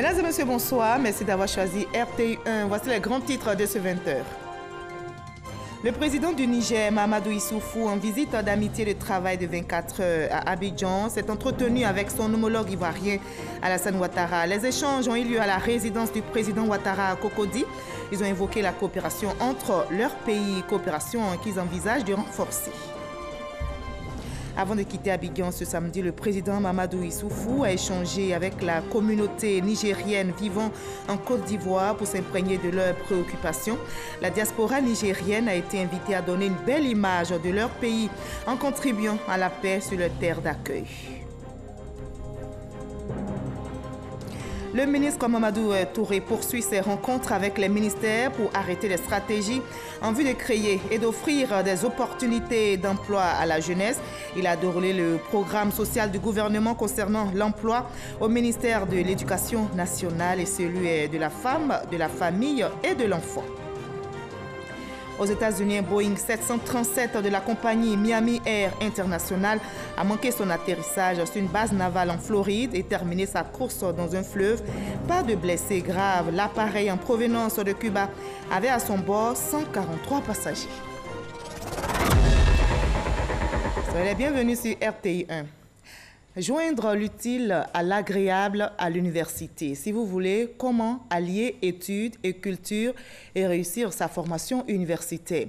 Mesdames et messieurs, bonsoir. Merci d'avoir choisi RTI1. Voici les grands titres de ce 20h. Le président du Niger, Mahamadou Issoufou, en visite d'amitié de travail de 24 heures à Abidjan, s'est entretenu avec son homologue ivoirien Alassane Ouattara. Les échanges ont eu lieu à la résidence du président Ouattara à Cocody. Ils ont évoqué la coopération entre leurs pays, coopération qu'ils envisagent de renforcer. Avant de quitter Abidjan ce samedi, le président Mahamadou Issoufou a échangé avec la communauté nigérienne vivant en Côte d'Ivoire pour s'imprégner de leurs préoccupations. La diaspora nigérienne a été invitée à donner une belle image de leur pays en contribuant à la paix sur leur terre d'accueil. Le ministre Mamadou Touré poursuit ses rencontres avec les ministères pour arrêter les stratégies en vue de créer et d'offrir des opportunités d'emploi à la jeunesse. Il a déroulé le programme social du gouvernement concernant l'emploi au ministère de l'Éducation nationale et celui de la femme, de la famille et de l'enfant. Aux États-Unis, un Boeing 737 de la compagnie Miami Air International a manqué son atterrissage sur une base navale en Floride et terminé sa course dans un fleuve. Pas de blessés graves. L'appareil en provenance de Cuba avait à son bord 143 passagers. Soyez les bienvenus sur RTI1. Joindre l'utile à l'agréable à l'université. Si vous voulez, comment allier études et culture et réussir sa formation universitaire.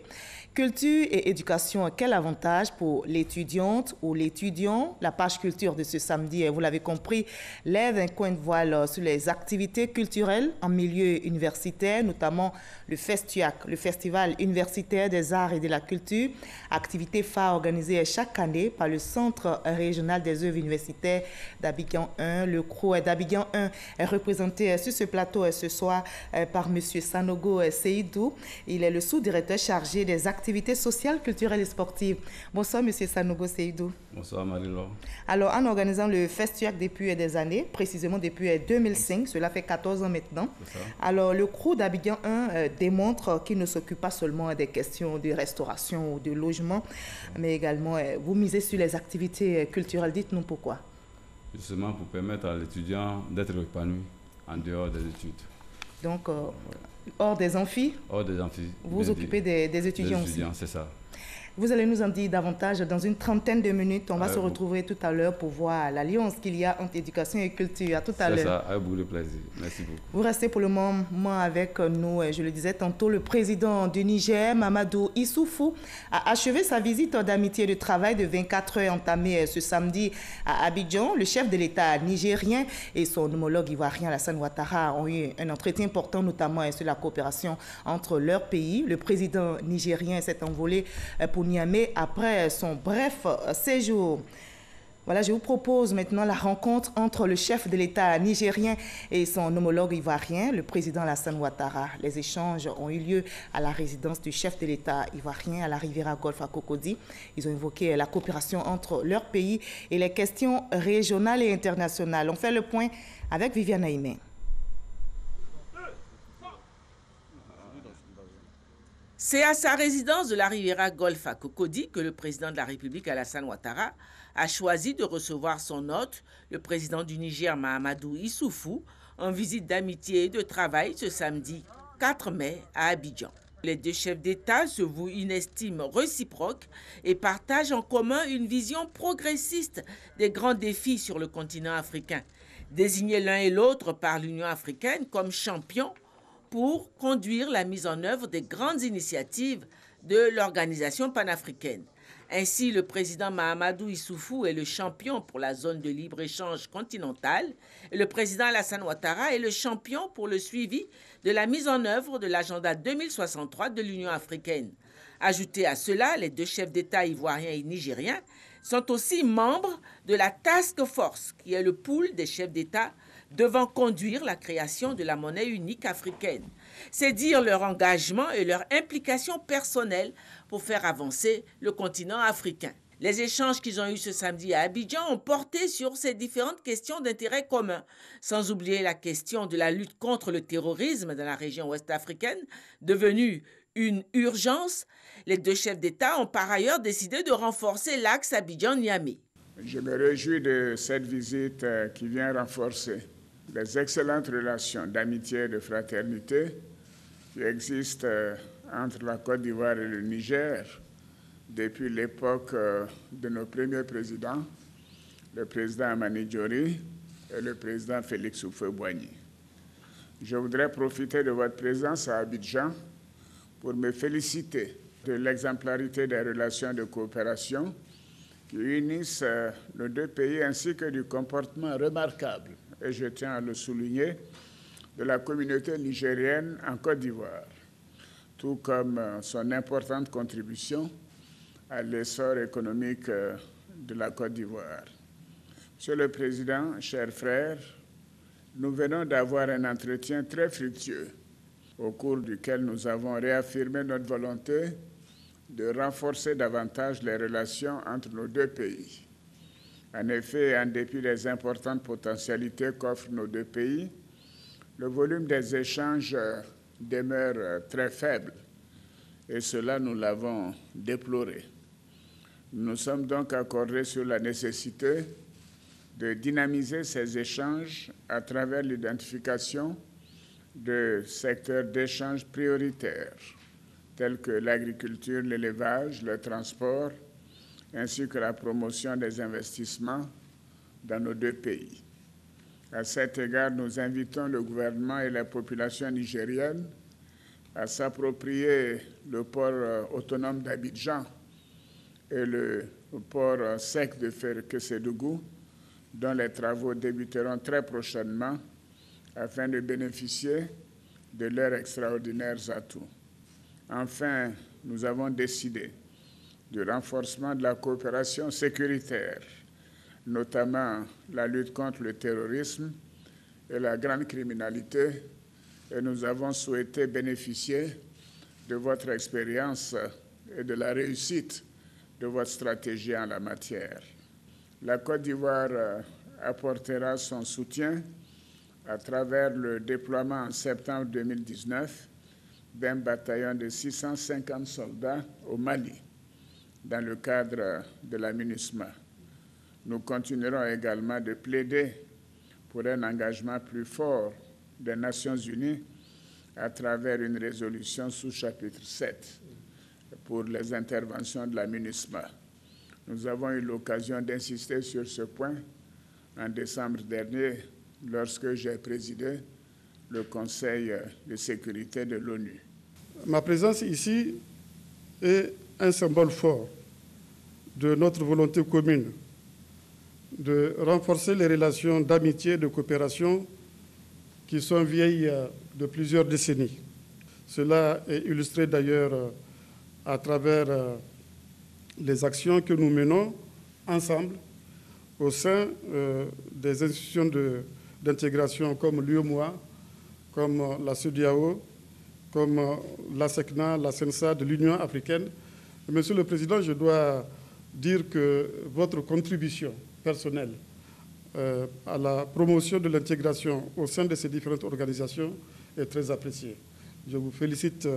Culture et éducation, quel avantage pour l'étudiante ou l'étudiant? La page culture de ce samedi, vous l'avez compris, lève un coin de voile sur les activités culturelles en milieu universitaire, notamment le FESTUAC, le Festival universitaire des arts et de la culture, activité phare organisée chaque année par le Centre régional des œuvres universitaires d'Abidjan 1. Le CROU d'Abidjan 1 est représenté sur ce plateau ce soir par M. Sanogo Seydou. Il est le sous-directeur chargé des activités sociales, culturelles et sportives. Bonsoir, M. Sanogo Seydou. Bonsoir, Marie-Laure. Alors, en organisant le FESTUAC depuis des années, précisément depuis 2005, cela fait 14 ans maintenant. Alors, le CROU d'Abidjan 1 démontre qu'il ne s'occupe pas seulement des questions de restauration ou de logement, mais également, vous misez sur les activités culturelles. Dites-nous pourquoi. Justement, pour permettre à l'étudiant d'être épanoui en dehors des études. Donc, hors des amphis? Hors des amphis. Vous vous occupez des étudiants aussi? C'est ça. Vous allez nous en dire davantage dans une trentaine de minutes. On va se retrouver tout à l'heure pour voir l'alliance qu'il y a entre éducation et culture. À tout à l'heure. C'est ça, avec beaucoup de plaisir. Merci beaucoup. Vous restez pour le moment avec nous. Je le disais tantôt, le président du Niger, Mahamadou Issoufou, a achevé sa visite d'amitié et de travail de 24 heures entamée ce samedi à Abidjan. Le chef de l'État nigérien et son homologue ivoirien, Alassane Ouattara, ont eu un entretien important, notamment sur la coopération entre leurs pays. Le président nigérien s'est envolé pour Niamey après son bref séjour. Voilà, je vous propose maintenant la rencontre entre le chef de l'État nigérien et son homologue ivoirien, le président Alassane Ouattara. Les échanges ont eu lieu à la résidence du chef de l'État ivoirien à la Riviera Golfe à Cocody. Ils ont évoqué la coopération entre leurs pays et les questions régionales et internationales. On fait le point avec Viviane Aïmé. C'est à sa résidence de la Riviera Golfe à Cocody que le président de la République, Alassane Ouattara, a choisi de recevoir son hôte, le président du Niger, Mahamadou Issoufou, en visite d'amitié et de travail ce samedi 4 mai à Abidjan. Les deux chefs d'État se vouent une estime réciproque et partagent en commun une vision progressiste des grands défis sur le continent africain, désignés l'un et l'autre par l'Union africaine comme champions pour conduire la mise en œuvre des grandes initiatives de l'organisation panafricaine. Ainsi, le président Mahamadou Issoufou est le champion pour la zone de libre-échange continentale et le président Alassane Ouattara est le champion pour le suivi de la mise en œuvre de l'agenda 2063 de l'Union africaine. Ajoutés à cela, les deux chefs d'État ivoiriens et nigériens sont aussi membres de la Task Force, qui est le pool des chefs d'État devant conduire la création de la monnaie unique africaine. C'est dire leur engagement et leur implication personnelle pour faire avancer le continent africain. Les échanges qu'ils ont eus ce samedi à Abidjan ont porté sur ces différentes questions d'intérêt commun, sans oublier la question de la lutte contre le terrorisme dans la région ouest africaine, devenue une urgence. Les deux chefs d'État ont par ailleurs décidé de renforcer l'axe Abidjan-Niamey. Je me réjouis de cette visite qui vient renforcer les excellentes relations d'amitié et de fraternité qui existent entre la Côte d'Ivoire et le Niger depuis l'époque de nos premiers présidents, le président Amani Diori et le président Félix Houphouët-Boigny. Je voudrais profiter de votre présence à Abidjan pour me féliciter de l'exemplarité des relations de coopération qui unissent nos deux pays ainsi que du comportement remarquable, et je tiens à le souligner, de la communauté nigérienne en Côte d'Ivoire, tout comme son importante contribution à l'essor économique de la Côte d'Ivoire. Monsieur le Président, chers frères, nous venons d'avoir un entretien très fructueux au cours duquel nous avons réaffirmé notre volonté de renforcer davantage les relations entre nos deux pays. En effet, en dépit des importantes potentialités qu'offrent nos deux pays, le volume des échanges demeure très faible et cela, nous l'avons déploré. Nous nous sommes donc accordés sur la nécessité de dynamiser ces échanges à travers l'identification de secteurs d'échanges prioritaires tels que l'agriculture, l'élevage, le transport, ainsi que la promotion des investissements dans nos deux pays. À cet égard, nous invitons le gouvernement et la population nigérienne à s'approprier le port autonome d'Abidjan et le port sec de Késédougou, dont les travaux débuteront très prochainement afin de bénéficier de leurs extraordinaires atouts. Enfin, nous avons décidé du renforcement de la coopération sécuritaire, notamment la lutte contre le terrorisme et la grande criminalité, et nous avons souhaité bénéficier de votre expérience et de la réussite de votre stratégie en la matière. La Côte d'Ivoire apportera son soutien à travers le déploiement en septembre 2019 d'un bataillon de 650 soldats au Mali, dans le cadre de la MINUSMA. Nous continuerons également de plaider pour un engagement plus fort des Nations Unies à travers une résolution sous chapitre 7 pour les interventions de la MINUSMA. Nous avons eu l'occasion d'insister sur ce point en décembre dernier lorsque j'ai présidé le Conseil de sécurité de l'ONU. Ma présence ici est un symbole fort de notre volonté commune de renforcer les relations d'amitié et de coopération qui sont vieilles de plusieurs décennies. Cela est illustré d'ailleurs à travers les actions que nous menons ensemble au sein des institutions d'intégration comme l'UEMOA, comme la CEDEAO, comme la SECNA, la CENSA de l'Union africaine. Monsieur le Président, je dois dire que votre contribution personnelle à la promotion de l'intégration au sein de ces différentes organisations est très appréciée. Je vous félicite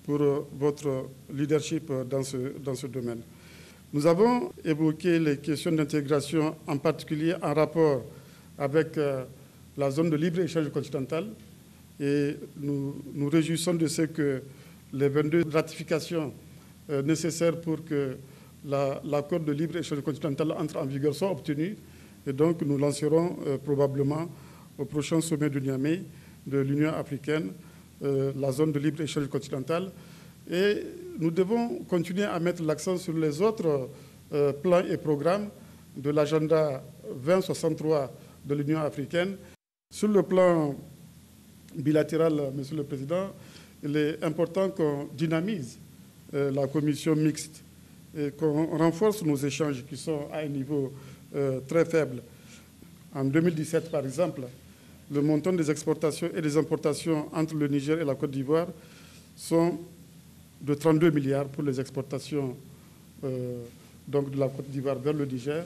pour votre leadership dans ce domaine. Nous avons évoqué les questions d'intégration, en particulier en rapport avec la zone de libre-échange continentale, et nous nous réjouissons de ce que les 22 ratifications nécessaires pour que l'accord de libre-échange continental entre en vigueur soient obtenues. Et donc, nous lancerons probablement au prochain sommet de Niamey de l'Union africaine la zone de libre-échange continentale. Et nous devons continuer à mettre l'accent sur les autres plans et programmes de l'agenda 2063 de l'Union africaine. Sur le plan bilatéral, Monsieur le Président, il est important qu'on dynamise la commission mixte et qu'on renforce nos échanges qui sont à un niveau très faible. En 2017, par exemple, le montant des exportations et des importations entre le Niger et la Côte d'Ivoire sont de 32 milliards pour les exportations donc de la Côte d'Ivoire vers le Niger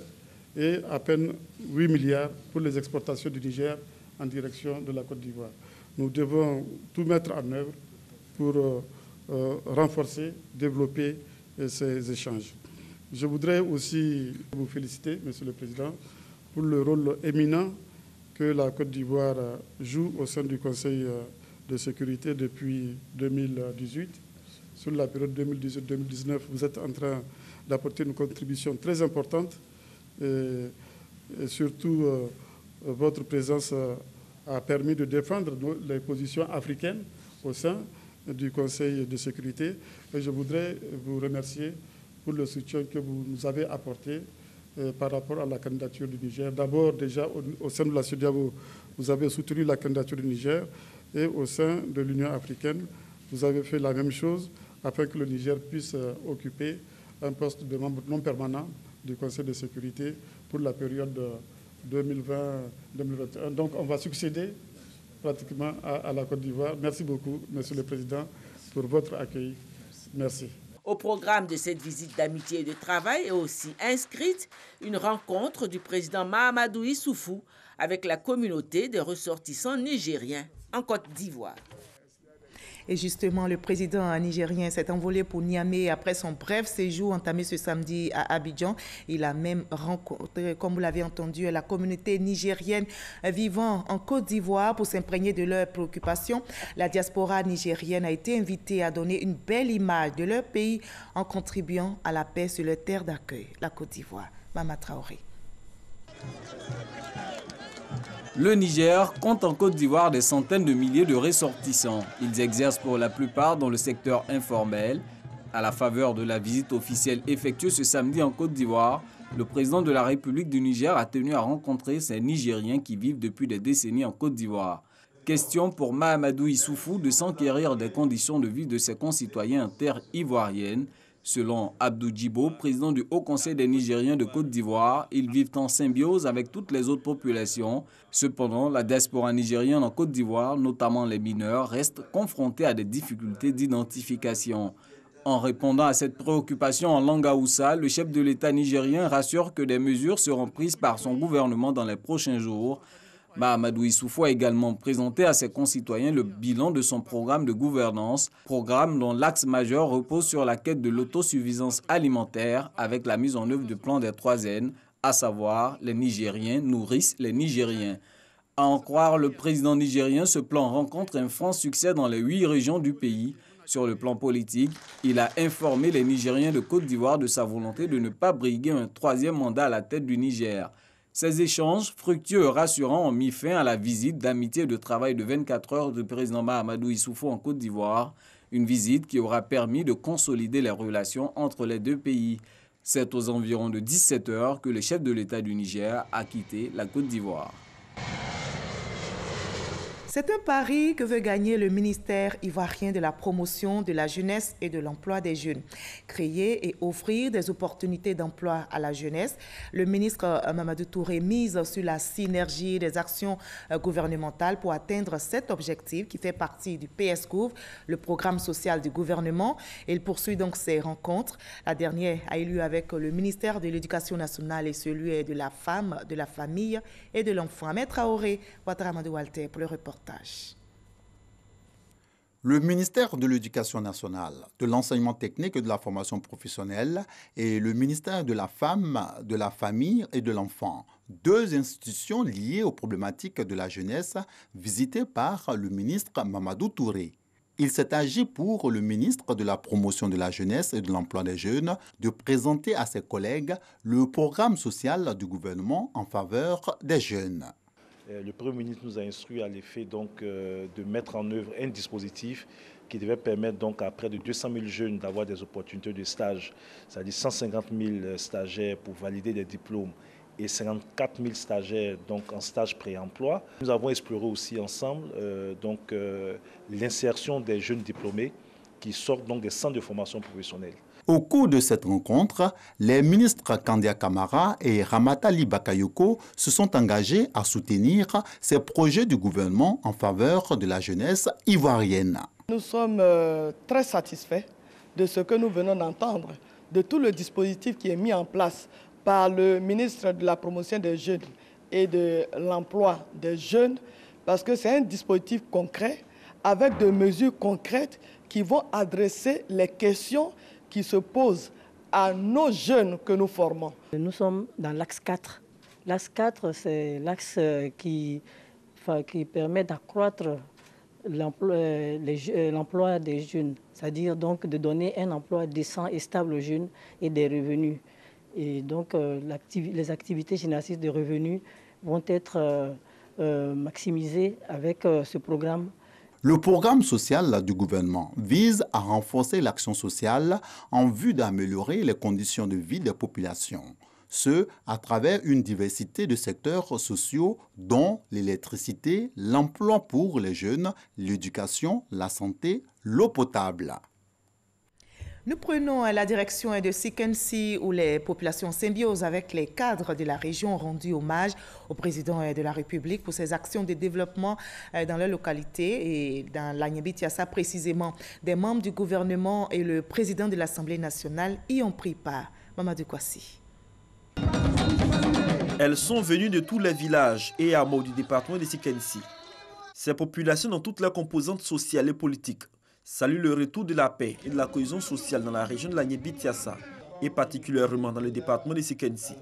et à peine 8 milliards pour les exportations du Niger en direction de la Côte d'Ivoire. Nous devons tout mettre en œuvre pour renforcer, développer ces échanges. Je voudrais aussi vous féliciter, Monsieur le Président, pour le rôle éminent que la Côte d'Ivoire joue au sein du Conseil de sécurité depuis 2018. Sur la période 2018-2019, vous êtes en train d'apporter une contribution très importante et surtout votre présence a permis de défendre les positions africaines au sein du Conseil de sécurité. Et je voudrais vous remercier pour le soutien que vous nous avez apporté par rapport à la candidature du Niger. D'abord, déjà, au sein de la CEDEAO, vous avez soutenu la candidature du Niger et au sein de l'Union africaine, vous avez fait la même chose afin que le Niger puisse occuper un poste de membre non permanent du Conseil de sécurité pour la période 2020-2021. Donc, on va succéder pratiquement à la Côte d'Ivoire. Merci beaucoup, Monsieur le Président, pour votre accueil. Merci. Au programme de cette visite d'amitié et de travail est aussi inscrite une rencontre du président Mahamadou Issoufou avec la communauté des ressortissants nigériens en Côte d'Ivoire. Et justement, le président nigérien s'est envolé pour Niamey après son bref séjour entamé ce samedi à Abidjan. Il a même rencontré, comme vous l'avez entendu, la communauté nigérienne vivant en Côte d'Ivoire pour s'imprégner de leurs préoccupations. La diaspora nigérienne a été invitée à donner une belle image de leur pays en contribuant à la paix sur leur terre d'accueil, la Côte d'Ivoire. Mama Traoré. Le Niger compte en Côte d'Ivoire des centaines de milliers de ressortissants. Ils exercent pour la plupart dans le secteur informel. À la faveur de la visite officielle effectuée ce samedi en Côte d'Ivoire, le président de la République du Niger a tenu à rencontrer ces Nigériens qui vivent depuis des décennies en Côte d'Ivoire. Question pour Mahamadou Issoufou de s'enquérir des conditions de vie de ses concitoyens en terre ivoirienne. Selon Abdou Djibo, président du Haut Conseil des Nigériens de Côte d'Ivoire, ils vivent en symbiose avec toutes les autres populations. Cependant, la diaspora nigérienne en Côte d'Ivoire, notamment les mineurs, reste confrontée à des difficultés d'identification. En répondant à cette préoccupation en langue haoussa, le chef de l'État nigérien rassure que des mesures seront prises par son gouvernement dans les prochains jours. Mahamadou Issoufou a également présenté à ses concitoyens le bilan de son programme de gouvernance, programme dont l'axe majeur repose sur la quête de l'autosuffisance alimentaire avec la mise en œuvre du plan des 3 N, à savoir les Nigériens nourrissent les Nigériens. À en croire le président nigérien, ce plan rencontre un franc succès dans les 8 régions du pays. Sur le plan politique, il a informé les Nigériens de Côte d'Ivoire de sa volonté de ne pas briguer un 3e mandat à la tête du Niger. Ces échanges fructueux et rassurants ont mis fin à la visite d'amitié et de travail de 24 heures du président Mahamadou Issoufou en Côte d'Ivoire, une visite qui aura permis de consolider les relations entre les 2 pays. C'est aux environs de 17 heures que le chef de l'État du Niger a quitté la Côte d'Ivoire. C'est un pari que veut gagner le ministère ivoirien de la promotion de la jeunesse et de l'emploi des jeunes. Créer et offrir des opportunités d'emploi à la jeunesse, le ministre Mamadou Touré mise sur la synergie des actions gouvernementales pour atteindre cet objectif qui fait partie du PSCOUV, le programme social du gouvernement. Il poursuit donc ses rencontres. La dernière a eu lieu avec le ministère de l'Éducation nationale et celui de la femme, de la famille et de l'enfant. Ahmed Traoré, Ouattara Amadou Walter pour le reportage. Le ministère de l'Éducation nationale, de l'enseignement technique et de la formation professionnelle et le ministère de la femme, de la famille et de l'enfant, 2 institutions liées aux problématiques de la jeunesse visitées par le ministre Mamadou Touré. Il s'est agi pour le ministre de la promotion de la jeunesse et de l'emploi des jeunes de présenter à ses collègues le programme social du gouvernement en faveur des jeunes. Le Premier ministre nous a instruit à l'effet de mettre en œuvre un dispositif qui devait permettre donc à près de 200 000 jeunes d'avoir des opportunités de stage, c'est-à-dire 150 000 stagiaires pour valider des diplômes et 54 000 stagiaires donc en stage pré-emploi. Nous avons exploré aussi ensemble l'insertion des jeunes diplômés qui sortent donc des centres de formation professionnelle. Au cours de cette rencontre, les ministres Kandia Kamara et Ramatali Bakayoko se sont engagés à soutenir ces projets du gouvernement en faveur de la jeunesse ivoirienne. Nous sommes très satisfaits de ce que nous venons d'entendre, de tout le dispositif qui est mis en place par le ministre de la promotion des jeunes et de l'emploi des jeunes, parce que c'est un dispositif concret avec des mesures concrètes qui vont adresser les questions qui se posent à nos jeunes que nous formons. Nous sommes dans l'axe 4 L'axe 4, c'est l'axe qui permet d'accroître l'emploi des jeunes, c'est-à-dire donc de donner un emploi décent et stable aux jeunes et des revenus. Et donc les activités génératrices de revenus vont être maximisées avec ce programme. Le programme social du gouvernement vise à renforcer l'action sociale en vue d'améliorer les conditions de vie des populations. Ce, à travers une diversité de secteurs sociaux dont l'électricité, l'emploi pour les jeunes, l'éducation, la santé, l'eau potable. Nous prenons la direction de Sikensi où les populations symbiosent avec les cadres de la région ont rendu hommage au président de la République pour ses actions de développement dans leur localité et dans l'Agnébitiassa précisément. Des membres du gouvernement et le président de l'Assemblée nationale y ont pris part. Mamadou Kwasi. Elles sont venues de tous les villages et hameaux du département de Sikensi. Ces populations dans toutes leurs composantes sociales et politiques saluent le retour de la paix et de la cohésion sociale dans la région de l'Agnébitiassa et particulièrement dans le département de Sikensi.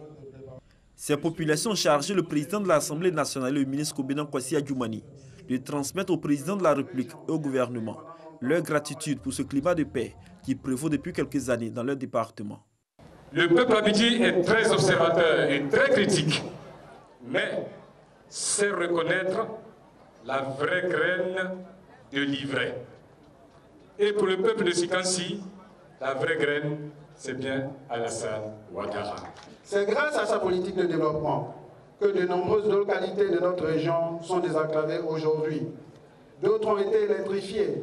Ces populations ont chargé le président de l'Assemblée nationale et le ministre Kobenan Kwasi Adjoumani de transmettre au président de la République et au gouvernement leur gratitude pour ce climat de paix qui prévaut depuis quelques années dans leur département. Le peuple abidji est très observateur et très critique, mais sait reconnaître la vraie graine de l'ivraie. Et pour le peuple de Sikensi, la vraie graine, c'est bien Alassane Ouattara. C'est grâce à sa politique de développement que de nombreuses localités de notre région sont désenclavées aujourd'hui. D'autres ont été électrifiées,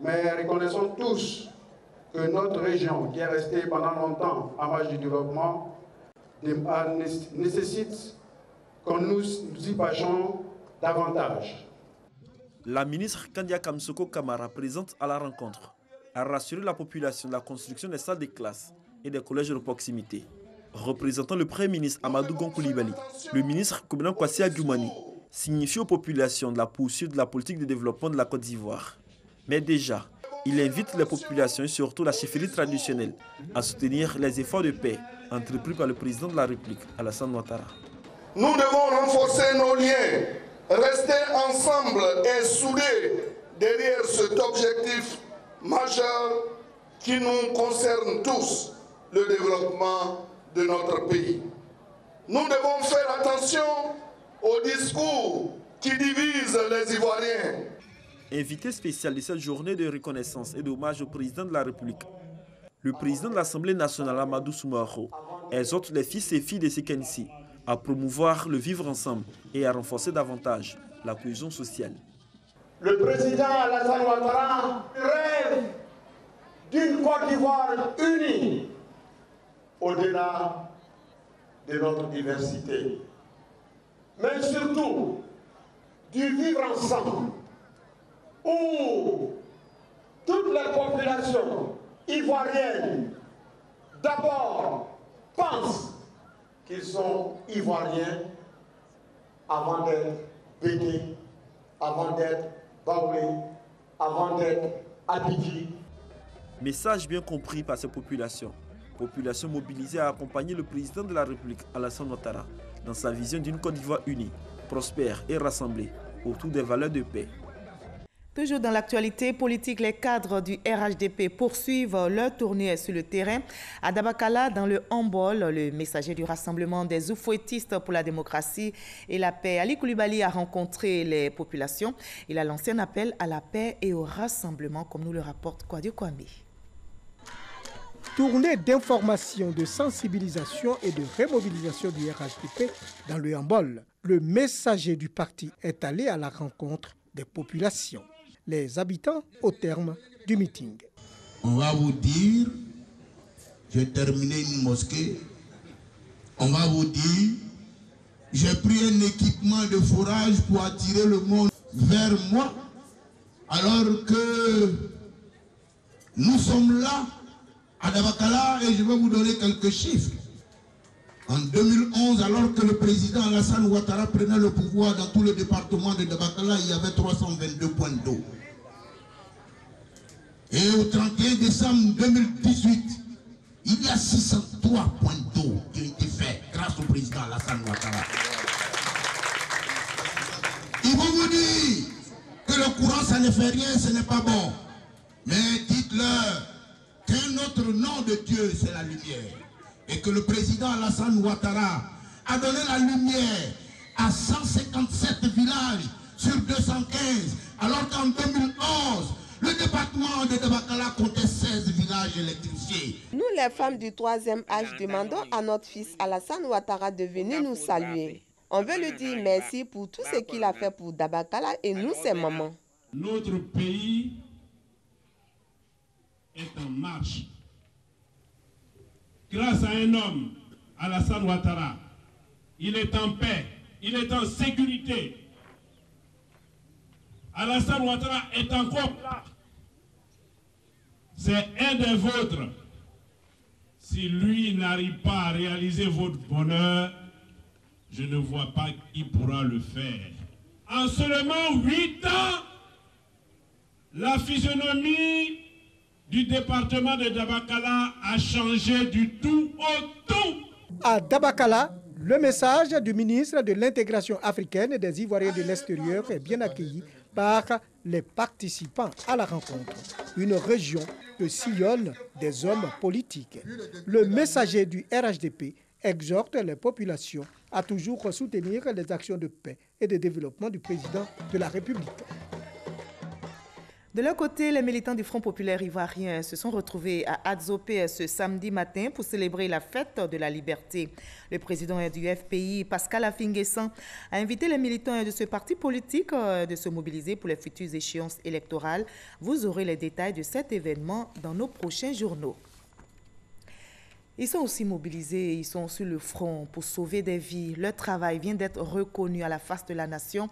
mais reconnaissons tous que notre région, qui est restée pendant longtemps en marge du développement, nécessite que nous y passions davantage. La ministre Kandia Kamsoko Kamara, présente à la rencontre, a rassuré la population de la construction des salles de classe et des collèges de proximité. Représentant le Premier ministre Amadou Gon Coulibaly, le ministre Kobenan Kwasi Adjoumani signifie aux populations de la poursuite de la politique de développement de la Côte d'Ivoire. Mais déjà, il invite les populations et surtout la chefferie traditionnelle à soutenir les efforts de paix entrepris par le président de la République, Alassane Ouattara. Nous devons renforcer nos liens, rester ensemble et soudés derrière cet objectif majeur qui nous concerne tous, le développement de notre pays. Nous devons faire attention aux discours qui divisent les Ivoiriens. Invité spécial de cette journée de reconnaissance et d'hommage au président de la République, le président de l'Assemblée nationale, Amadou Soumarou, exhorte les fils et filles de Sikensi à promouvoir le vivre ensemble et à renforcer davantage la cohésion sociale. Le président Alassane Ouattara rêve d'une Côte d'Ivoire unie au-delà de notre diversité, mais surtout du vivre ensemble où toutes les populations ivoiriennes d'abord pensent qu'ils sont ivoiriens avant d'être bénis, avant d'être baoulés, avant d'être abidis. Message bien compris par ces populations. Population mobilisée à accompagner le président de la République, Alassane Ouattara, dans sa vision d'une Côte d'Ivoire unie, prospère et rassemblée autour des valeurs de paix. Toujours dans l'actualité politique, les cadres du RHDP poursuivent leur tournée sur le terrain. À Dabakala, dans le handball, le messager du rassemblement des oufouettistes pour la démocratie et la paix, Ali Coulibaly, a rencontré les populations. Il a lancé un appel à la paix et au rassemblement, comme nous le rapporte Kwadio Kwame. Tournée d'information, de sensibilisation et de remobilisation du RHDP dans le handball. Le messager du parti est allé à la rencontre des populations. Les habitants au terme du meeting. On va vous dire, j'ai terminé une mosquée, on va vous dire, j'ai pris un équipement de forage pour attirer le monde vers moi, alors que nous sommes là, à Dabakala, et je vais vous donner quelques chiffres. En 2011, alors que le président Alassane Ouattara prenait le pouvoir dans tout le département de Dabakala, il y avait 322 points d'eau. Et au 31 décembre 2018, il y a 603 points d'eau qui ont été faits grâce au président. président Alassane Ouattara. Ils vont vous dire que le courant, ça ne fait rien, ce n'est pas bon. Mais dites-leur qu'un autre nom de Dieu, c'est la lumière. Et que le président Alassane Ouattara a donné la lumière à 157 villages sur 215, alors qu'en 2011, le département de Dabakala comptait 16 villages électrifiés. Nous, les femmes du 3e âge, demandons à notre fils Alassane Ouattara de venir nous saluer. On veut lui dire merci pour tout ce qu'il a fait pour Dabakala et nous, ses mamans. Notre pays est en marche. Grâce à un homme, Alassane Ouattara, il est en paix, il est en sécurité. Alassane Ouattara est encore là. C'est un des vôtres. Si lui n'arrive pas à réaliser votre bonheur, je ne vois pas qui pourra le faire. En seulement 8 ans, la physionomie du département de Dabakala a changé du tout au tout. À Dabakala, le message du ministre de l'intégration africaine et des Ivoiriens de l'extérieur est bien accueilli par les participants à la rencontre. Une région de sillonne des hommes politiques. Le messager du RHDP exhorte les populations à toujours soutenir les actions de paix et de développement du président de la République. De leur côté, les militants du Front populaire ivoirien se sont retrouvés à Adzopé ce samedi matin pour célébrer la fête de la liberté. Le président du FPI, Pascal Affi-N'Guessan, a invité les militants de ce parti politique de se mobiliser pour les futures échéances électorales. Vous aurez les détails de cet événement dans nos prochains journaux. Ils sont aussi mobilisés, ils sont sur le front pour sauver des vies. Leur travail vient d'être reconnu à la face de la nation.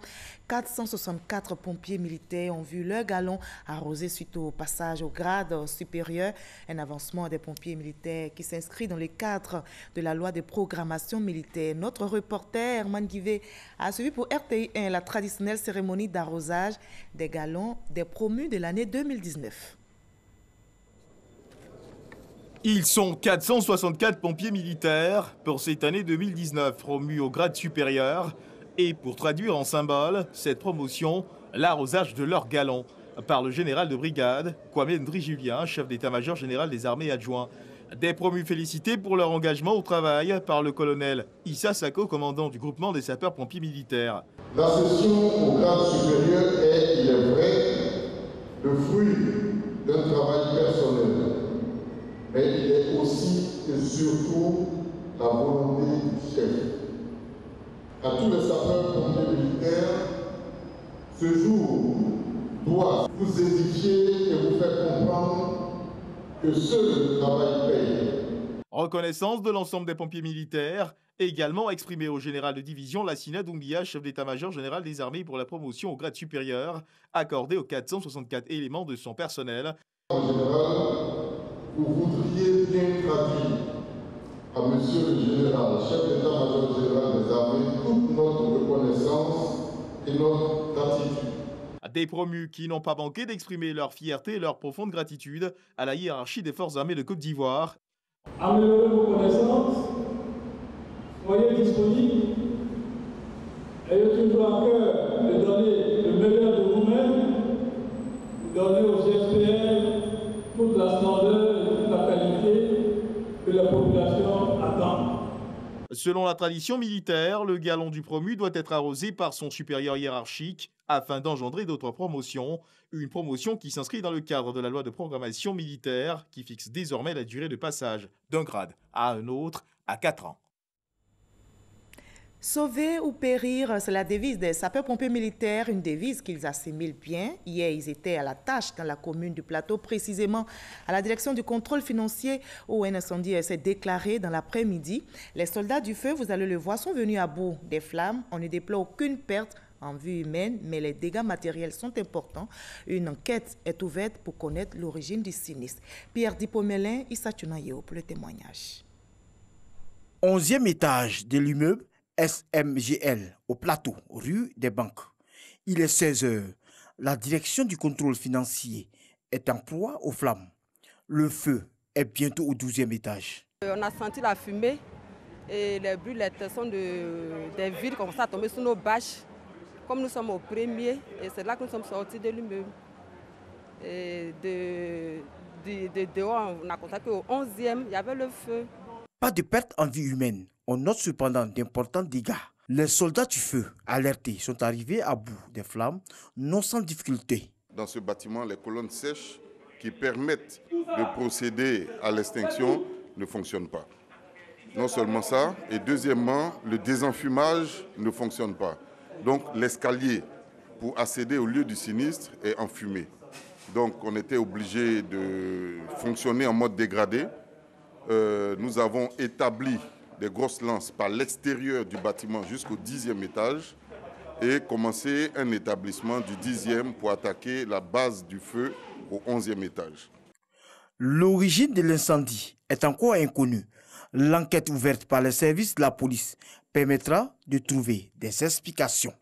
464 pompiers militaires ont vu leur galon arrosé suite au passage au grade supérieur. Un avancement des pompiers militaires qui s'inscrit dans le cadre de la loi de programmation militaire. Notre reporter Herman Guivet a suivi pour RTI 1 la traditionnelle cérémonie d'arrosage des galons des promus de l'année 2019. Ils sont 464 pompiers militaires pour cette année 2019, promus au grade supérieur. Et pour traduire en symbole cette promotion, l'arrosage de leur galon par le général de brigade, Kwame Ndri-Julien, chef d'état-major général des armées adjoints. Des promus félicités pour leur engagement au travail par le colonel Issa Sako, commandant du groupement des sapeurs-pompiers militaires. La session au grade supérieur est, il est vrai, le fruit d'un travail personnel. Mais il est aussi et surtout la volonté du chef. À tous les sapeurs-pompiers militaires, ce jour doit vous édifier et vous faire comprendre que seul le travail paye. Reconnaissance de l'ensemble des pompiers militaires, également exprimée au général de division Lassina Doumbia, chef d'état-major général des armées pour la promotion au grade supérieur, accordée aux 464 éléments de son personnel. En général, vous voudriez bien traduire à Monsieur le Général, chef d'état-major général des armées, toute notre reconnaissance et notre gratitude. Des promus qui n'ont pas manqué d'exprimer leur fierté et leur profonde gratitude à la hiérarchie des forces armées de Côte d'Ivoire. Améliorez vos connaissances, soyez disponibles, ayez toujours à cœur de donner le meilleur de vous-même, de donner aux GSPL toute la splendeur et toute la qualité que la population attend. Selon la tradition militaire, le galon du promu doit être arrosé par son supérieur hiérarchique afin d'engendrer d'autres promotions. Une promotion qui s'inscrit dans le cadre de la loi de programmation militaire qui fixe désormais la durée de passage d'un grade à un autre à 4 ans. Sauver ou périr, c'est la devise des sapeurs-pompiers militaires, une devise qu'ils assimilent bien. Hier, ils étaient à la tâche dans la commune du Plateau, précisément à la direction du contrôle financier où un incendie s'est déclaré dans l'après-midi. Les soldats du feu, vous allez le voir, sont venus à bout des flammes. On ne déplore aucune perte en vue humaine, mais les dégâts matériels sont importants. Une enquête est ouverte pour connaître l'origine du sinistre. Pierre Dipomelin, Issa Tchunayeo pour le témoignage. 11e étage de l'immeuble SMGL au Plateau, rue des Banques. Il est 16 h. La direction du contrôle financier est en proie aux flammes. Le feu est bientôt au 12e étage. On a senti la fumée Et les brûlettes sont des villes comme ça tombées sur nos bâches. Comme nous sommes au premier, et c'est là que nous sommes sortis de l'immeuble. Et de dehors, on a constaté qu'au 11e, il y avait le feu. Pas de perte en vie humaine. On note cependant d'importants dégâts. Les soldats du feu, alertés, sont arrivés à bout des flammes, non sans difficulté. Dans ce bâtiment, les colonnes sèches qui permettent de procéder à l'extinction ne fonctionnent pas. Non seulement ça, et deuxièmement, le désenfumage ne fonctionne pas. Donc l'escalier pour accéder au lieu du sinistre est enfumé. Donc on était obligé de fonctionner en mode dégradé. Nous avons établi des grosses lances par l'extérieur du bâtiment jusqu'au 10e étage et commencé un établissement du 10e pour attaquer la base du feu au 11e étage. L'origine de l'incendie est encore inconnue. L'enquête ouverte par les services de la police permettra de trouver des explications.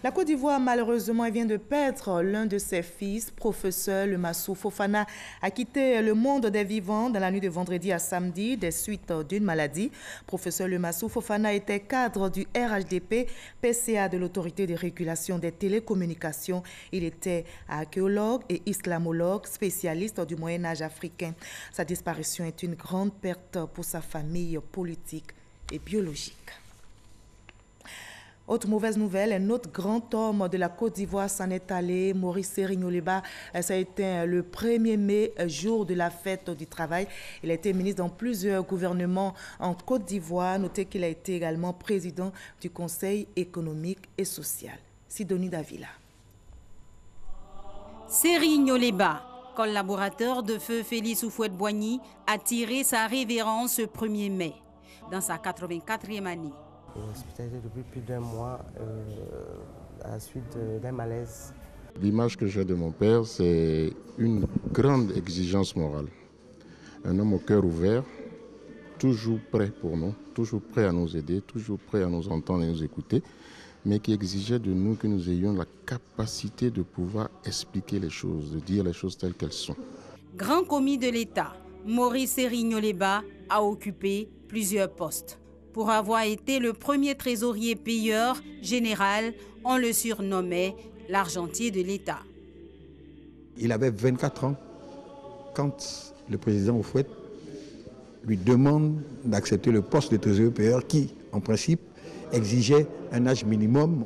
La Côte d'Ivoire, malheureusement, vient de perdre l'un de ses fils, professeur Lemassou Fofana, a quitté le monde des vivants dans la nuit de vendredi à samedi des suites d'une maladie. Professeur Lemassou Fofana était cadre du RHDP, PCA de l'Autorité de régulation des télécommunications. Il était archéologue et islamologue, spécialiste du Moyen-Âge africain. Sa disparition est une grande perte pour sa famille politique et biologique. Autre mauvaise nouvelle, un autre grand homme de la Côte d'Ivoire s'en est allé, Maurice Serignoleba. Ça a été le 1er mai, jour de la fête du travail. Il a été ministre dans plusieurs gouvernements en Côte d'Ivoire. Notez qu'il a été également président du Conseil économique et social. Sidonie Davila. Serignoleba, collaborateur de feu Félix Houphouët-Boigny, a tiré sa révérence ce 1er mai, dans sa 84e année. Hospitalisé depuis plus d'1 mois à la suite d'un malaise. L'image que j'ai de mon père, c'est une grande exigence morale. Un homme au cœur ouvert, toujours prêt pour nous, toujours prêt à nous aider, toujours prêt à nous entendre et nous écouter, mais qui exigeait de nous que nous ayons la capacité de pouvoir expliquer les choses, de dire les choses telles qu'elles sont. Grand commis de l'État, Maurice Serignoleba a occupé plusieurs postes. Pour avoir été le premier trésorier payeur général, on le surnommait l'argentier de l'État. Il avait 24 ans quand le président Houphouët lui demande d'accepter le poste de trésorier payeur qui, en principe, exigeait un âge minimum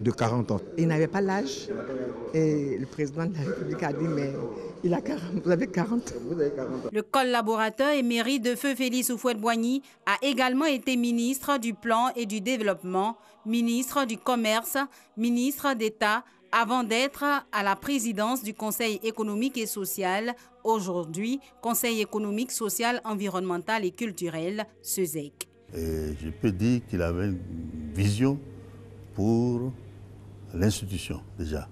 de 40 ans. Il n'avait pas l'âge et le président de la République a dit mais il a 40, vous avez 40. Vous avez 40 ans. Le collaborateur émérite de feu Félix Houphouët-Boigny a également été ministre du Plan et du Développement, ministre du Commerce, ministre d'État, avant d'être à la présidence du Conseil économique et social, aujourd'hui Conseil économique, social, environnemental et culturel, CESEC. Et je peux dire qu'il avait une vision pour l'institution déjà.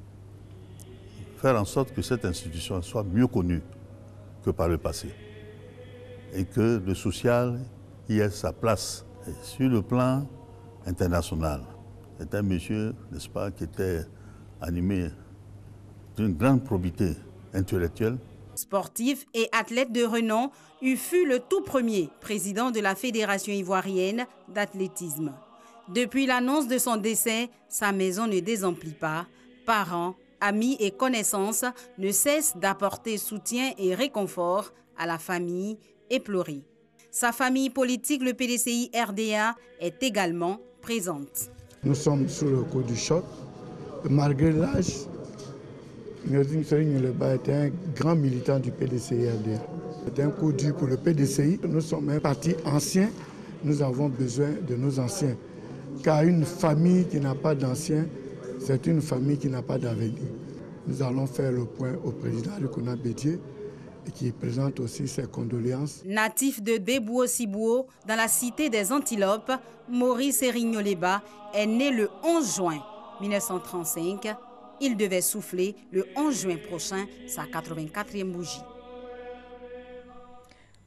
Faire en sorte que cette institution soit mieux connue que par le passé. Et que le social y ait sa place. Et sur le plan international, c'est un monsieur, n'est-ce pas, qui était animé d'une grande probité intellectuelle. Sportif et athlète de renom, il fut le tout premier président de la Fédération ivoirienne d'athlétisme. Depuis l'annonce de son décès, sa maison ne désemplit pas. Parents, amis et connaissances ne cessent d'apporter soutien et réconfort à la famille éplorée. Sa famille politique, le PDCI RDA, est également présente. Nous sommes sous le coup du choc. Malgré l'âge, Maurice Serignoleba était un grand militant du PDCI RDA. C'était un coup dur pour le PDCI. Nous sommes un parti ancien. Nous avons besoin de nos anciens. Car une famille qui n'a pas d'anciens, c'est une famille qui n'a pas d'avenir. Nous allons faire le point au président Rukuna Bédié et qui présente aussi ses condoléances. Natif de Debouo-Sibouo, dans la cité des Antilopes, Maurice Serignoleba est né le 11 juin 1935. Il devait souffler le 11 juin prochain sa 84e bougie.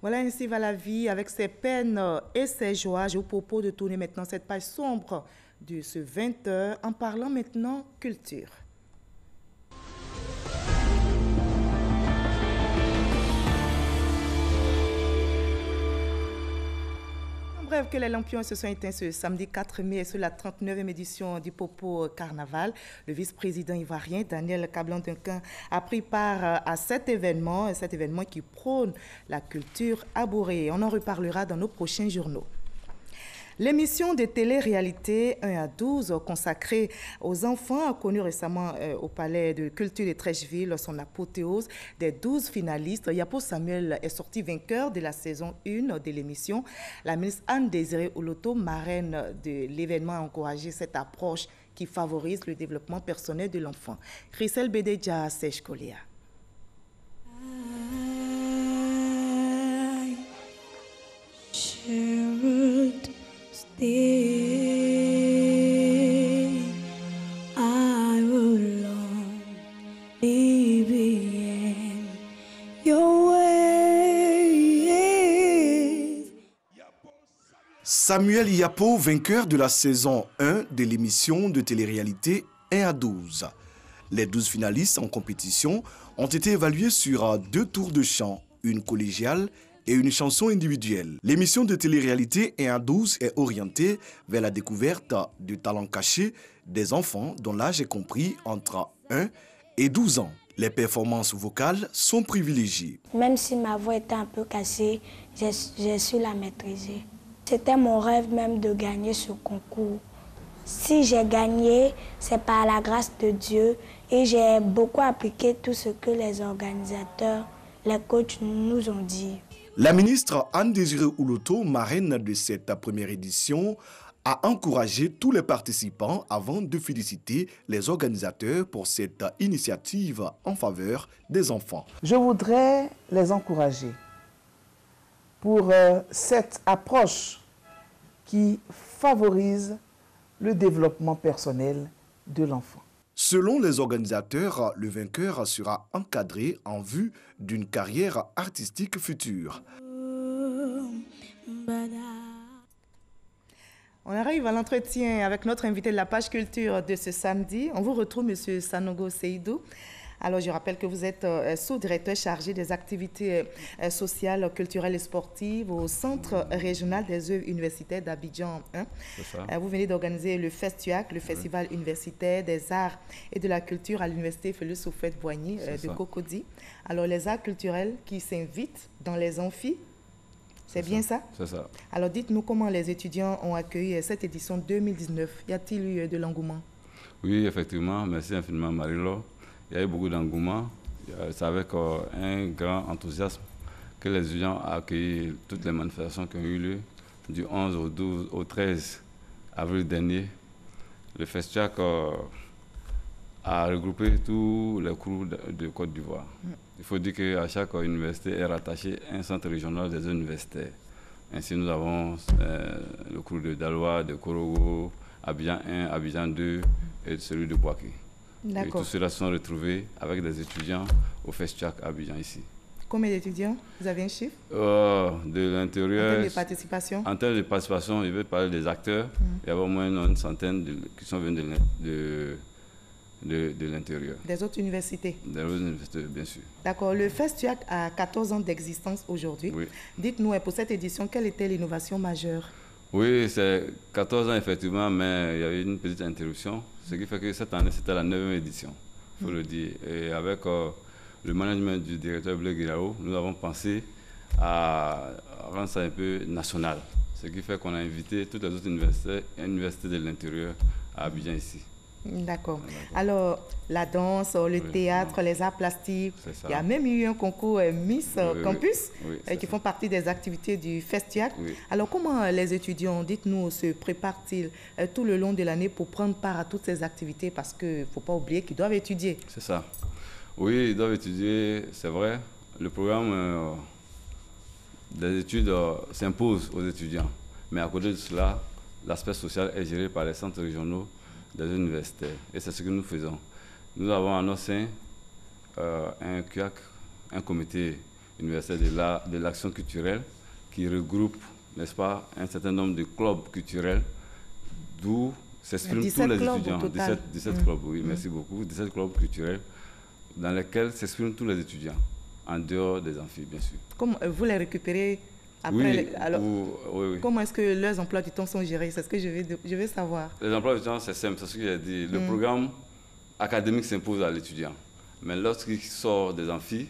Voilà, ainsi va la vie avec ses peines et ses joies. Je vous propose de tourner maintenant cette page sombre de ce 20h en parlant maintenant culture. bref, que les lampions se sont éteints ce samedi 4 mai sur la 39e édition du Popo Carnaval. Le vice-président ivoirien Daniel Kablan-Duncan a pris part à cet événement qui prône la culture abourée. On en reparlera dans nos prochains journaux. L'émission de télé-réalité 1 à 12 consacrée aux enfants a connu récemment au Palais de Culture de Trècheville son apothéose des 12 finalistes. Yapo Samuel est sorti vainqueur de la saison 1 de l'émission. La ministre Anne-Désirée Oloto, marraine de l'événement, a encouragé cette approche qui favorise le développement personnel de l'enfant. Chriselle Bédéja Sèche-Colia. Samuel Yapo, vainqueur de la saison 1 de l'émission de télé-réalité 1 à 12. Les 12 finalistes en compétition ont été évalués sur 2 tours de chant, une collégiale et une chanson individuelle. L'émission de télé-réalité 1 à 12 est orientée vers la découverte de talents cachés des enfants dont l'âge est compris entre 1 et 12 ans. Les performances vocales sont privilégiées. Même si ma voix était un peu cassée, j'ai su la maîtriser. C'était mon rêve même de gagner ce concours. Si j'ai gagné, c'est par la grâce de Dieu et j'ai beaucoup appliqué tout ce que les organisateurs, les coachs nous ont dit. La ministre Anne-Désirée Oloto, marraine de cette première édition, a encouragé tous les participants avant de féliciter les organisateurs pour cette initiative en faveur des enfants. Je voudrais les encourager pour cette approche qui favorise le développement personnel de l'enfant. Selon les organisateurs, le vainqueur sera encadré en vue d'une carrière artistique future. On arrive à l'entretien avec notre invité de la page culture de ce samedi. On vous retrouve, M. Sanogo Seydou. Alors, je rappelle que vous êtes sous-directeur chargé des activités sociales, culturelles et sportives au Centre régional des œuvres universitaires d'Abidjan 1. Vous venez d'organiser le FESTUAC, le Festival universitaire des arts et de la culture à l'Université Félix Houphouët-Boigny de Cocody. Alors, les arts culturels qui s'invitent dans les amphis, c'est bien ça? C'est ça. Alors, dites-nous comment les étudiants ont accueilli cette édition 2019. Y a-t-il eu de l'engouement? Oui, effectivement. Merci infiniment, Marie-Laure. Il y a eu beaucoup d'engouement. C'est avec un grand enthousiasme que les étudiants ont accueilli toutes les manifestations qui ont eu lieu du 11 au 12 au 13 avril dernier. Le FESTUAC a regroupé tous les crews de Côte d'Ivoire. Il faut dire qu'à chaque université est rattaché un centre régional des universitaires. Ainsi, nous avons le crew de Daloa, de Korogo, Abidjan 1, Abidjan 2 et celui de Boaké. Et tous ceux-là se sont retrouvés avec des étudiants au FESTUAC à Abidjan ici. Combien d'étudiants? Vous avez un chiffre? De l'intérieur. En termes de participation? En termes de participation, je vais parler des acteurs. Il y a au moins une centaine qui sont venus de l'intérieur. Des autres universités? Des autres universités, bien sûr. D'accord. Le FESTUAC a 14 ans d'existence aujourd'hui. Oui. Dites-nous, pour cette édition, quelle était l'innovation majeure? Oui, c'est 14 ans effectivement, mais il y a eu une petite interruption. Ce qui fait que cette année, c'était la 9e édition, il faut le dire. Et avec le management du directeur Blé Guirao, nous avons pensé à rendre ça un peu national. Ce qui fait qu'on a invité toutes les autres universités de l'intérieur à Abidjan ici. D'accord. Alors, la danse, le théâtre, les arts plastiques, il y a même eu un concours Miss Campus qui font partie des activités du FESTUAC. Alors, comment les étudiants, dites-nous, se préparent-ils tout le long de l'année pour prendre part à toutes ces activités? Parce qu'il ne faut pas oublier qu'ils doivent étudier. C'est ça. Oui, ils doivent étudier, c'est vrai. Le programme des études s'impose aux étudiants. Mais à côté de cela, l'aspect social est géré par les centres régionaux des universités. Et c'est ce que nous faisons. Nous avons en notre sein un CUAC, un comité universitaire de l'action culturelle qui regroupe, n'est-ce pas, un certain nombre de clubs culturels d'où s'expriment tous les étudiants. 17 clubs, oui, merci beaucoup. 17 clubs culturels dans lesquels s'expriment tous les étudiants, en dehors des amphis, bien sûr. Comme vous les récupérez Après, oui, alors, oui. Comment est-ce que leurs emplois du temps sont gérés? C'est ce que je veux savoir. Les emplois du temps, c'est simple, c'est ce que j'ai dit. Le programme académique s'impose à l'étudiant. Mais lorsqu'il sort des amphis,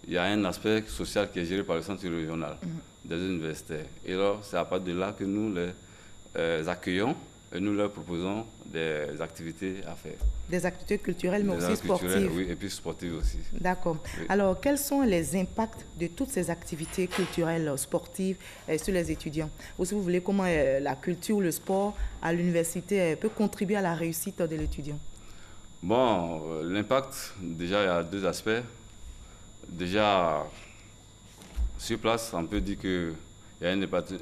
il y a un aspect social qui est géré par le centre régional des universitaires. Et alors, c'est à partir de là que nous les accueillons et nous leur proposons des activités à faire. Des activités culturelles, mais aussi sportives. Oui, et puis sportives aussi. D'accord. Oui. Alors, quels sont les impacts de toutes ces activités culturelles, sportives sur les étudiants? Ou si vous voulez, comment la culture ou le sport à l'université peut contribuer à la réussite de l'étudiant? Bon, l'impact, déjà, il y a deux aspects. Déjà, sur place, on peut dire qu'il y a un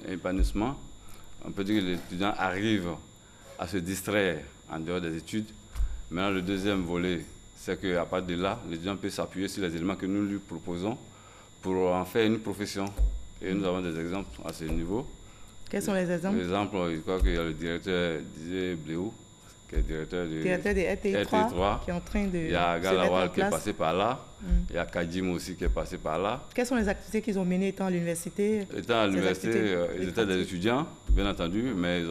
épanouissement. On peut dire que l'étudiant arrive à se distraire en dehors des études. Maintenant, le deuxième volet, c'est qu'à partir de là, l'étudiant peut s'appuyer sur les éléments que nous lui proposons pour en faire une profession. Et nous avons des exemples à ce niveau. Quels sont les exemples? Par exemple, je crois qu'il y a le directeur Didier Bléou, qui est directeur de RTI 3, qui est en train de il y a Galawal qui est passé par là. Il y a Kadim aussi qui est passé par là. Quelles sont les activités qu'ils ont menées étant à l'université? Étant à l'université, ils étaient des étudiants, bien entendu, mais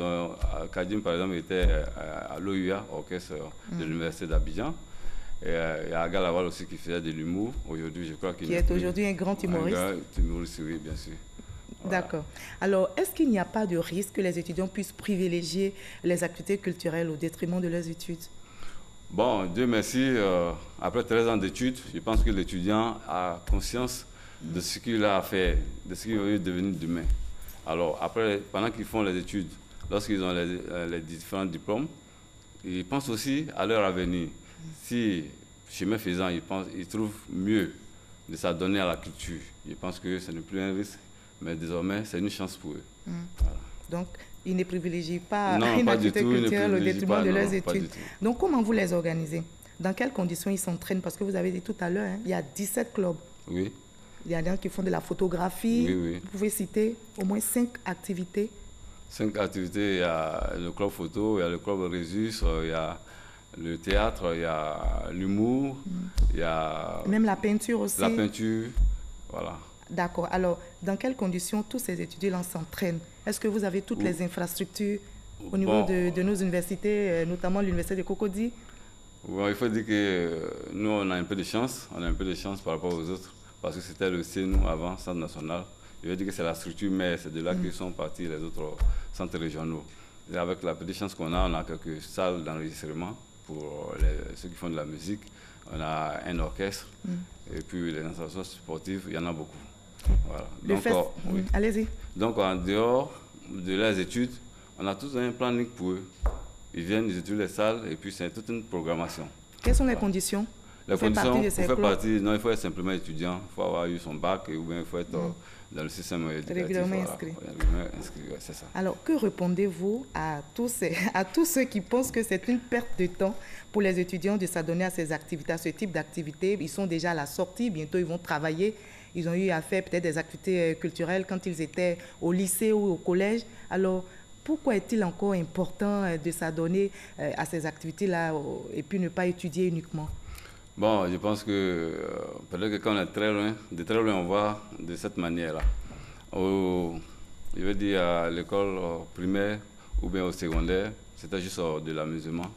Kadim, par exemple, était à l'OUA, orchestre de l'université d'Abidjan. Et il y a Galawal aussi qui faisait de l'humour. Aujourd'hui, je crois qu'il est aujourd'hui un grand humoriste. Un grand humoriste, oui, bien sûr. Voilà. D'accord. Alors, est-ce qu'il n'y a pas de risque que les étudiants puissent privilégier les activités culturelles au détriment de leurs études? Bon, Dieu merci, après 13 ans d'études, je pense que l'étudiant a conscience de ce qu'il a à faire, de ce qu'il va devenir demain. Alors, après, pendant qu'ils font les études, lorsqu'ils ont les différents diplômes, ils pensent aussi à leur avenir. Si, chemin faisant, ils trouvent mieux de s'adonner à la culture, je pense que ce n'est plus un risque. Mais désormais, c'est une chance pour eux. Voilà. Donc, ils ne privilégient pas une activité culturelle au détriment de leurs études. Donc, comment vous les organisez? Dans quelles conditions ils s'entraînent? Parce que vous avez dit tout à l'heure, il y a 17 clubs. Oui. Il y a des gens qui font de la photographie. Oui. Vous pouvez citer au moins 5 activités? 5 activités. Il y a le club photo, il y a le club Résus, il y a le théâtre, il y a l'humour, il y a... Même la peinture aussi? La peinture, voilà. D'accord. Alors, dans quelles conditions tous ces étudiants s'entraînent? Est-ce que vous avez toutes les infrastructures au niveau de nos universités, notamment l'université de Cocody? Bon, il faut dire que nous, on a un peu de chance. On a un peu de chance par rapport aux autres, parce que c'était le CNU avant, Centre national. Je veux dire que c'est la structure, mais c'est de là que sont partis les autres centres régionaux. Et avec la petite chance qu'on a, on a quelques salles d'enregistrement pour ceux qui font de la musique. On a un orchestre, et puis les installations sportives, il y en a beaucoup. Voilà. Donc, allez-y. Donc, en dehors de leurs études, on a tous un planning pour eux. Ils viennent, ils étudient les salles, et puis c'est toute une programmation. Quelles sont les conditions? Les conditions pour faire partie, non, il faut être simplement étudiant, il faut avoir eu son bac, ou bien il faut être dans le système éducatif. Régulièrement inscrit. Régulièrement inscrit, ouais, c'est ça. Alors, que répondez-vous à tous ceux qui pensent que c'est une perte de temps pour les étudiants de s'adonner à ces activités, à ce type d'activités? Ils sont déjà à la sortie, bientôt ils vont travailler. Ils ont eu à faire peut-être des activités culturelles quand ils étaient au lycée ou au collège. Alors, pourquoi est-il encore important de s'adonner à ces activités-là et puis ne pas étudier uniquement? Bon, je pense que peut-être que quand on est très loin, de très loin, on voit de cette manière-là. Je veux dire, à l'école primaire ou bien au secondaire, c'était juste de l'amusement.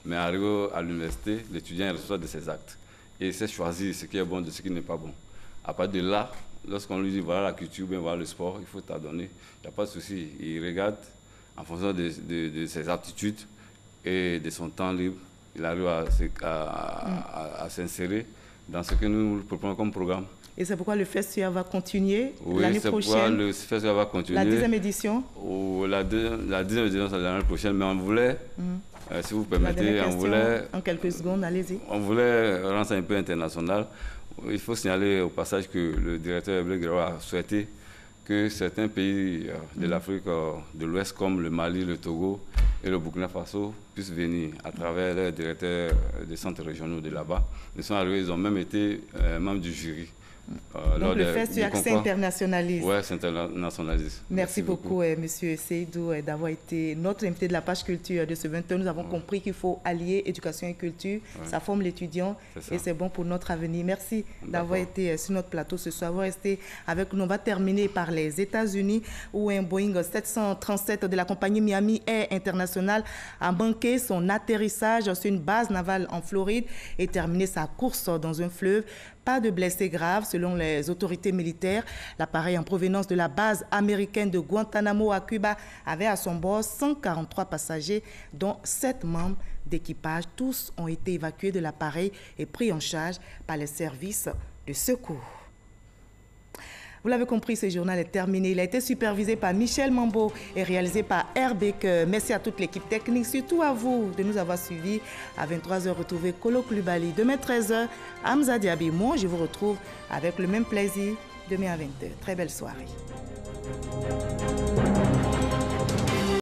Mais arrivé à l'université, l'étudiant reçoit de ses actes. Et il sait choisir ce qui est bon de ce qui n'est pas bon. À partir de là, lorsqu'on lui dit voilà la culture, bien voilà le sport, il faut t'adonner. Il n'y a pas de souci. Il regarde en fonction de ses aptitudes et de son temps libre. Il arrive à s'insérer dans ce que nous proposons comme programme. Et c'est pourquoi le festival va continuer l'année prochaine? Oui, c'est pourquoi le festival va continuer. La 10e édition? La 10e édition, c'est l'année prochaine, mais on voulait, si vous permettez, on voulait... En quelques secondes, allez-y. On voulait rendre ça un peu international. Il faut signaler au passage que le directeur Blaise Guiraud a souhaité que certains pays de l'Afrique de l'Ouest, comme le Mali, le Togo et le Burkina Faso, puissent venir à travers les directeurs des centres régionaux de là-bas. Ils sont arrivés, ils ont même été membres du jury Donc le fait s'internationalise. Oui, s'internationalise. Merci beaucoup, Monsieur Seydou, d'avoir été notre invité de la page culture de ce 21. Nous avons compris qu'il faut allier éducation et culture. Ça forme l'étudiant et c'est bon pour notre avenir. Merci d'avoir été sur notre plateau ce soir. Vous restez avec nous. On va terminer par les États-Unis où un Boeing 737 de la compagnie Miami Air International a manqué son atterrissage sur une base navale en Floride et terminé sa course dans un fleuve. Pas de blessés graves selon les autorités militaires. L'appareil en provenance de la base américaine de Guantanamo à Cuba avait à son bord 143 passagers, dont 7 membres d'équipage. Tous ont été évacués de l'appareil et pris en charge par les services de secours. Vous l'avez compris, ce journal est terminé. Il a été supervisé par Michel Mambo et réalisé par Herbeck. Merci à toute l'équipe technique, surtout à vous de nous avoir suivis. À 23h, retrouvez Kolo Kulibali. Demain, 13h, Hamza Diaby. Moi, je vous retrouve avec le même plaisir demain à 20h. Très belle soirée.